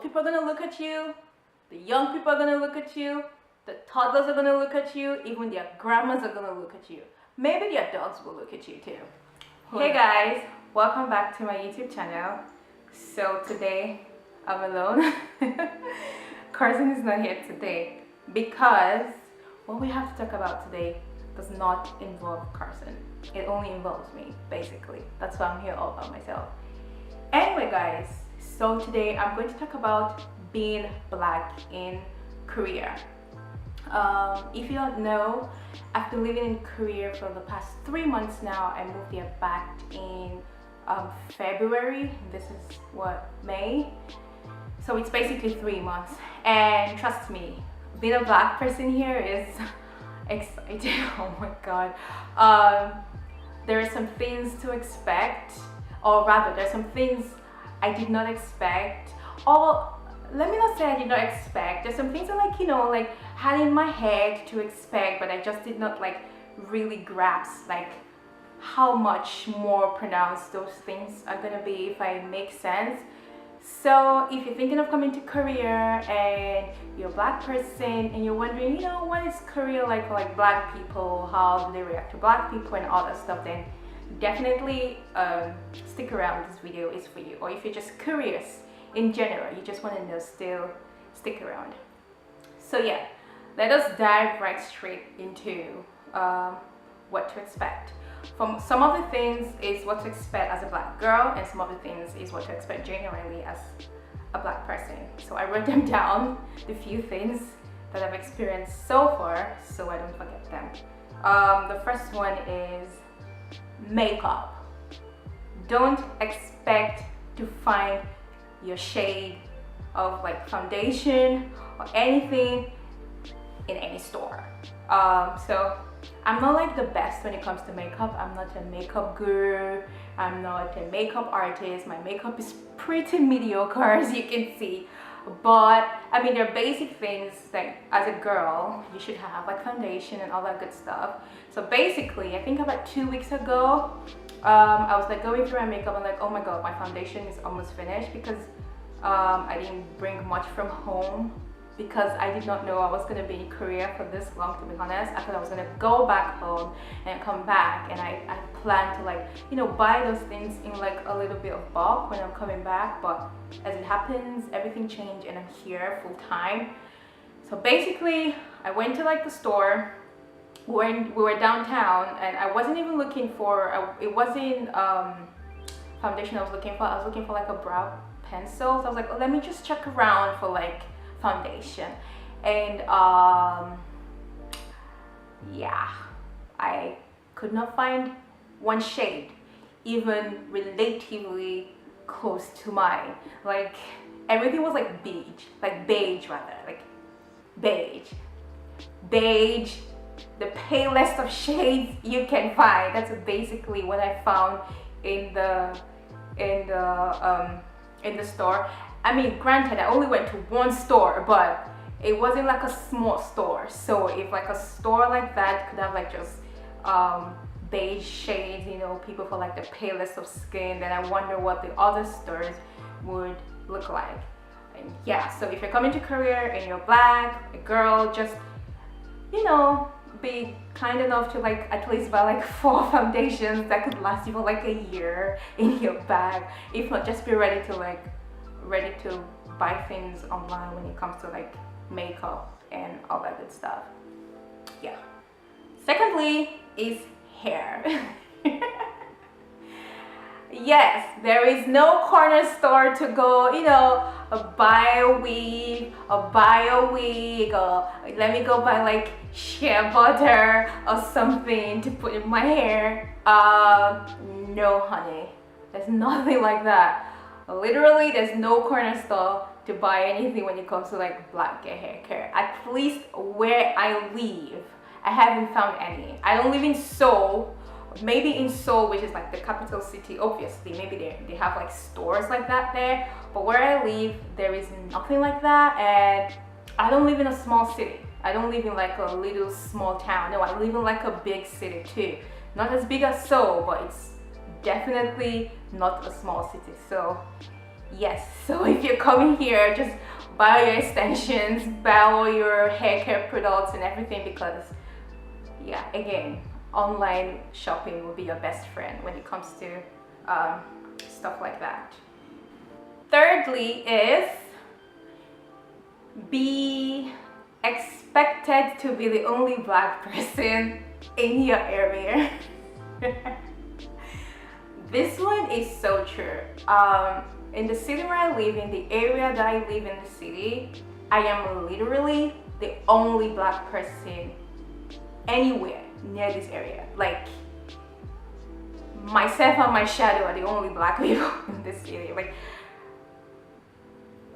people are gonna look at you, the young people are gonna look at you, the toddlers are gonna look at you, even their grandmas are gonna look at you. Maybe their dogs will look at you too. Hey guys, welcome back to my YouTube channel. So today I'm alone. Carson is not here today because what we have to talk about today does not involve Carson. It only involves me, basically. That's why I'm here all by myself. Anyway guys, so today I'm going to talk about being Black in Korea. If you don't know, I've been living in Korea for the past 3 months now. I moved here back in February. This is what, May? So it's basically 3 months. And trust me, being a Black person here is exciting. Oh my god. There are some things to expect, or rather there's some things I did not expect, or let me not say I did not expect. There's some things I had in my head to expect, but I just did not really grasp how much more pronounced those things are gonna be, if I make sense. So if you're thinking of coming to Korea and you're a Black person and you're wondering, what is Korea like for Black people, how do they react to Black people and all that stuff, then definitely stick around. This video is for you. Or if you're just curious in general, you just want to know, still stick around. So yeah, let us dive right straight into what to expect. From some of the things is what to expect as a Black girl, and some of the things is what to expect generally as a Black person. So I wrote them down, the few things that I've experienced so far, so I don't forget them. The first one is makeup. Don't expect to find your shade of foundation or anything in any store. So I'm not the best when it comes to makeup. I'm not a makeup guru. I'm not a makeup artist. My makeup is pretty mediocre, as you can see. But I mean, there are basic things that as a girl you should have, like foundation and all that good stuff. So basically, I think about 2 weeks ago, I was going through my makeup and oh my god, my foundation is almost finished, because I didn't bring much from home, because I did not know I was going to be in Korea for this long, to be honest. I thought I was going to go back home and come back, and I planned to buy those things in a little bit of bulk when I'm coming back, but as it happens, everything changed and I'm here full time. So basically, I went to the store. We were downtown, and I wasn't even looking for, it wasn't foundation I was looking for. I was looking for a brow pencil. So I was oh, let me just check around for foundation, and yeah, I could not find one shade even relatively close to mine. Everything was beige, beige, the palest of shades you can find. That's basically what I found in the store. I mean, granted, I only went to one store, but it wasn't a small store. So if a store like that could have just beige shades, people for the palest of skin, then I wonder what the other stores would look like. And yeah, so if you're coming to Korea and you're Black, a girl, just be kind enough to at least buy 4 foundations that could last you for a year in your bag. If not, just be ready to buy things online when it comes to makeup and all that good stuff. Yeah. Secondly is hair. Yes, there is no corner store to go, buy a weave, or buy a wig, or let me go buy shea butter or something to put in my hair. No honey, there's nothing like that. Literally, there's no corner store to buy anything when it comes to Black hair care. At least where I live, I haven't found any. I don't live in Seoul. Maybe in Seoul, which is the capital city, obviously, maybe they have stores like that there. But where I live, there is nothing like that. And I don't live in a small city. I don't live in a little small town. No, I live in a big city too. Not as big as Seoul, but it's definitely not a small city. So Yes, so if you're coming here, just buy your extensions, buy all your hair care products and everything, because yeah, again, online shopping will be your best friend when it comes to stuff like that. Thirdly is be expected to be the only black person in your area. This one is so true. In the city where I live, in the area that I live in the city, I am literally the only black person anywhere near this area. Like, myself and my shadow are the only black people in this city. Like,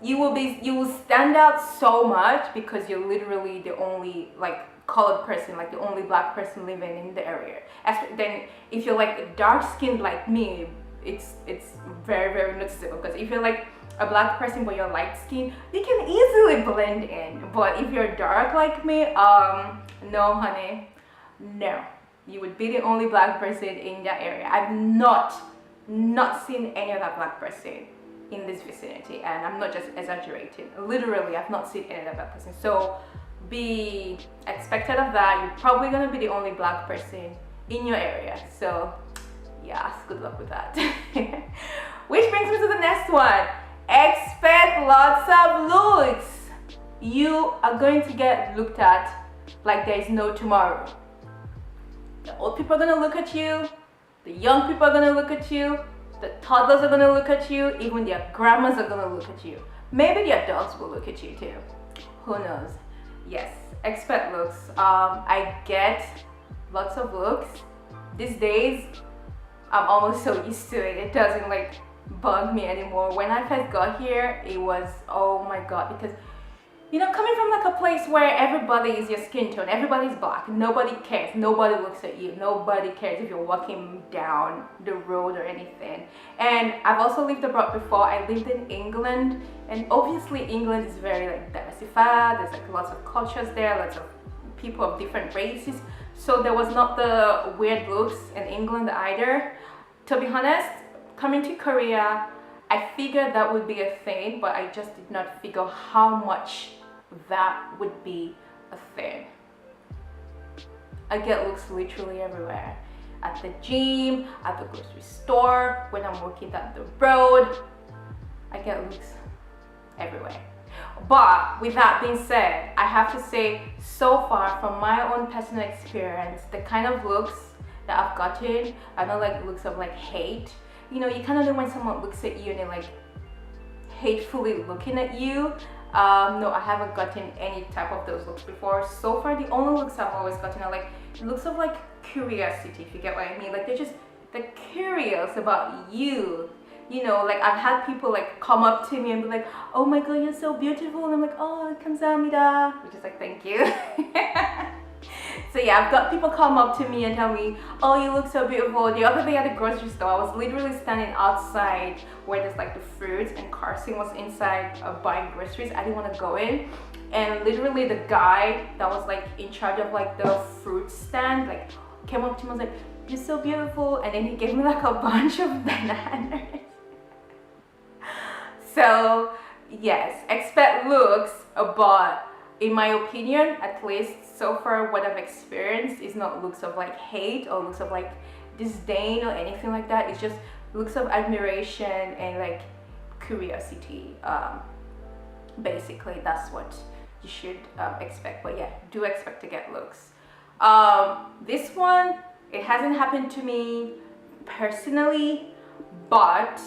you will stand out so much because you're literally the only like colored person, like the only black person living in the area. Then if you're like dark skinned like me, it's very, very noticeable, because if you're like a black person but you're light skinned, you can easily blend in. But if you're dark like me, no honey, no, you would be the only black person in that area. I've not seen any other black person in this vicinity, and I'm not just exaggerating. Literally, I've not seen any other black person. So be expected of that. You're probably gonna be the only black person in your area. So yes, good luck with that. Which brings me to the next one. Expect lots of looks. You are going to get looked at like there is no tomorrow. The old people are gonna look at you, the young people are gonna look at you, the toddlers are gonna look at you, even their grandmas are gonna look at you. Maybe their dogs will look at you too. Who knows? Yes, expect looks. I get lots of looks. These days, I'm almost so used to it. It doesn't like bug me anymore. When I first got here, it was, oh my god, because you know, coming from like a place where everybody is your skin tone, everybody's black, nobody cares, nobody looks at you, nobody cares if you're walking down the road or anything. And I've also lived abroad before. I lived in England, and obviously England is very like diversified. There's like lots of cultures there, lots of people of different races. So there was not the weird looks in England either. To be honest, coming to Korea, I figured that would be a thing, but I just did not figure how much that would be a thing. I get looks literally everywhere. At the gym, at the grocery store, when I'm walking down the road, I get looks everywhere. But with that being said, I have to say, so far from my own personal experience, the kind of looks that I've gotten are not like looks of like hate. You know, you kind of know when someone looks at you and they're like hatefully looking at you. No, I haven't gotten any type of those looks before. So far, the only looks I've always gotten are like looks of like curiosity, if you get what I mean. Like they're curious about you. You know, like I've had people like come up to me and be like, oh my god, you're so beautiful. And I'm like, oh, 감사합니다, which is like, thank you. So yeah, I've got people come up to me and tell me, oh, you look so beautiful. The other day at the grocery store, I was literally standing outside where there's like the fruits, and Carson was inside buying groceries. I didn't want to go in, and literally the guy that was like in charge of like the fruit stand like came up to me and was like, you're so beautiful, and then he gave me like a bunch of bananas. So yes, expect looks, but in my opinion, at least so far, what I've experienced is not looks of like hate or looks of like disdain or anything like that. It's just looks of admiration and like curiosity. Basically, that's what you should expect. But yeah, do expect to get looks. This one, it hasn't happened to me personally, but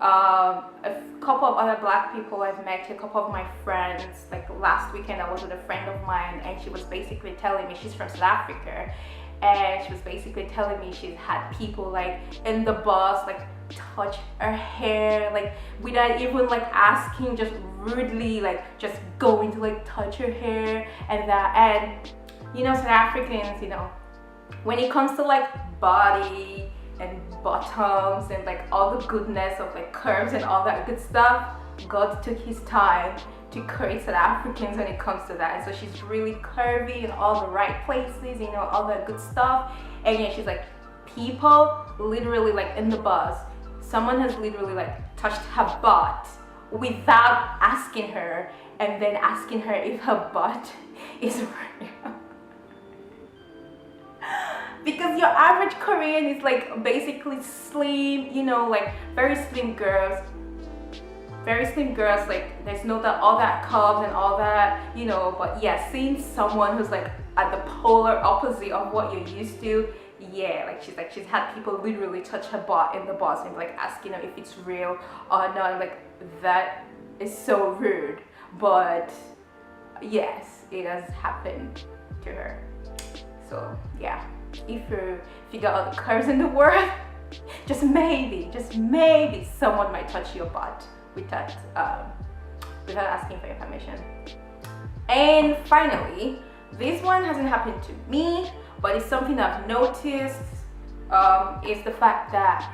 a couple of other black people I've met, a couple of my friends, like last weekend I was with a friend of mine, and she was basically telling me, she's from South Africa, and she was basically telling me she's had people like in the bus like touch her hair, like without even like asking, just rudely like just going to like touch her hair and that. And you know, South Africans, you know, when it comes to like body and bottoms and like all the goodness of like curves and all that good stuff, God took his time to create South Africans when it comes to that. And so she's really curvy in all the right places, you know, all that good stuff. And yeah, she's like, people literally like in the bus someone has literally like touched her butt without asking her, and then asking her if her butt is real. Because your average Korean is like basically slim, you know, like very slim girls, like there's no that all that curves and all that, you know. But yeah, seeing someone who's like at the polar opposite of what you're used to, yeah, like she's had people literally touch her butt in the bus and like asking her if it's real or not. Like that is so rude, but yes, it has happened to her. So yeah, if you got all the curves in the world, just maybe someone might touch your butt without asking for information. And finally, this one hasn't happened to me, but it's something I've noticed, is the fact that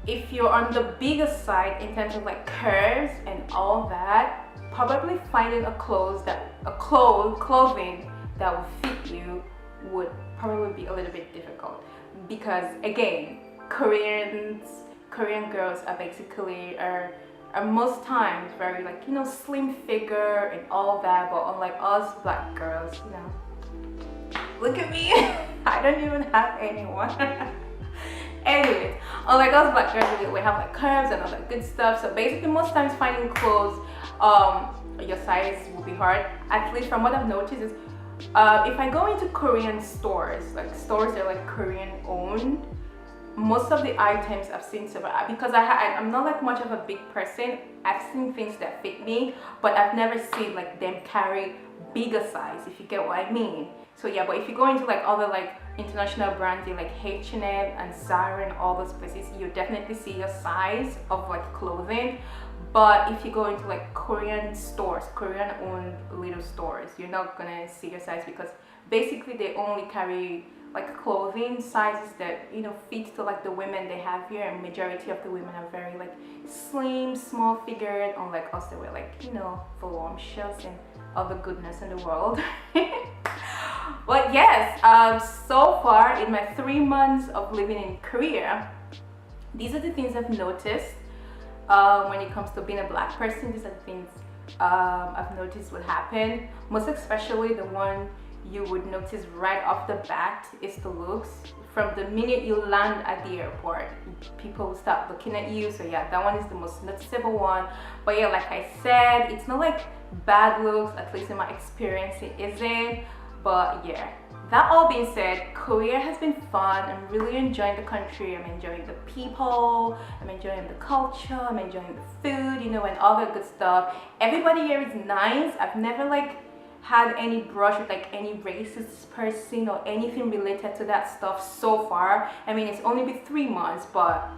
if you're on the bigger side in terms of like curves and all that, probably finding clothing that will fit you would probably be a little bit difficult, because again, Korean girls are basically are most times very like, you know, slim figure and all that, but unlike us black girls, you know, look at me, I don't even have anyone. Anyways, unlike us black girls, we have like curves and all that good stuff. So basically most times finding clothes your size will be hard. At least from what I've noticed is if I go into Korean stores, like stores that are like Korean owned, most of the items I've seen, so because I'm not like much of a big person, I've seen things that fit me, but I've never seen like them carry bigger size, if you get what I mean. So yeah, but if you go into like other like international brands like H&M and Zara and all those places, you definitely see your size of like clothing. But if you go into like Korean stores, Korean owned little stores, you're not gonna see your size, because basically they only carry like clothing sizes that, you know, fit to like the women they have here, and majority of the women are very like slim, small figured, unlike us that we're like, you know, voluptuous and all the goodness in the world. But yes, so far in my 3 months of living in Korea, these are the things I've noticed. When it comes to being a black person, these are the things I've noticed would happen. Most especially the one you would notice right off the bat is the looks. From the minute you land at the airport, people will start looking at you. So yeah, that one is the most noticeable one. But yeah, like I said, it's not like bad looks, at least in my experience it isn't. But yeah, that all being said, Korea has been fun. I'm really enjoying the country. I'm enjoying the people, I'm enjoying the culture, I'm enjoying the food, you know, and all that good stuff. Everybody here is nice. I've never like had any brush with like any racist person or anything related to that stuff so far. I mean, it's only been 3 months, but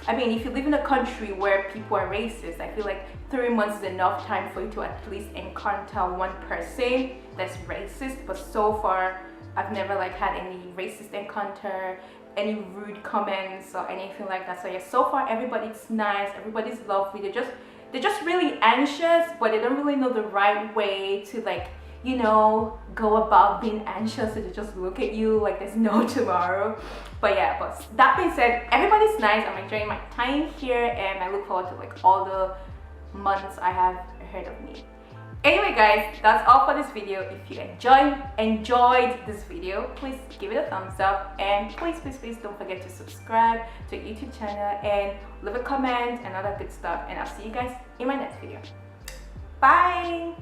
I mean, if you live in a country where people are racist, I feel like 3 months is enough time for you to at least encounter one person that's racist. But so far, I've never like had any racist encounter, any rude comments or anything like that. So yeah, so far everybody's nice, everybody's lovely. They're just really anxious, but they don't really know the right way to like, you know, go about being anxious. So they just look at you like there's no tomorrow. But yeah, but that being said, everybody's nice. I'm enjoying my time here, and I look forward to like all the months I have ahead of me. Anyway guys, that's all for this video. If you enjoyed this video, please give it a thumbs up, and please don't forget to subscribe to the YouTube channel and leave a comment and all that good stuff. And I'll see you guys in my next video. Bye.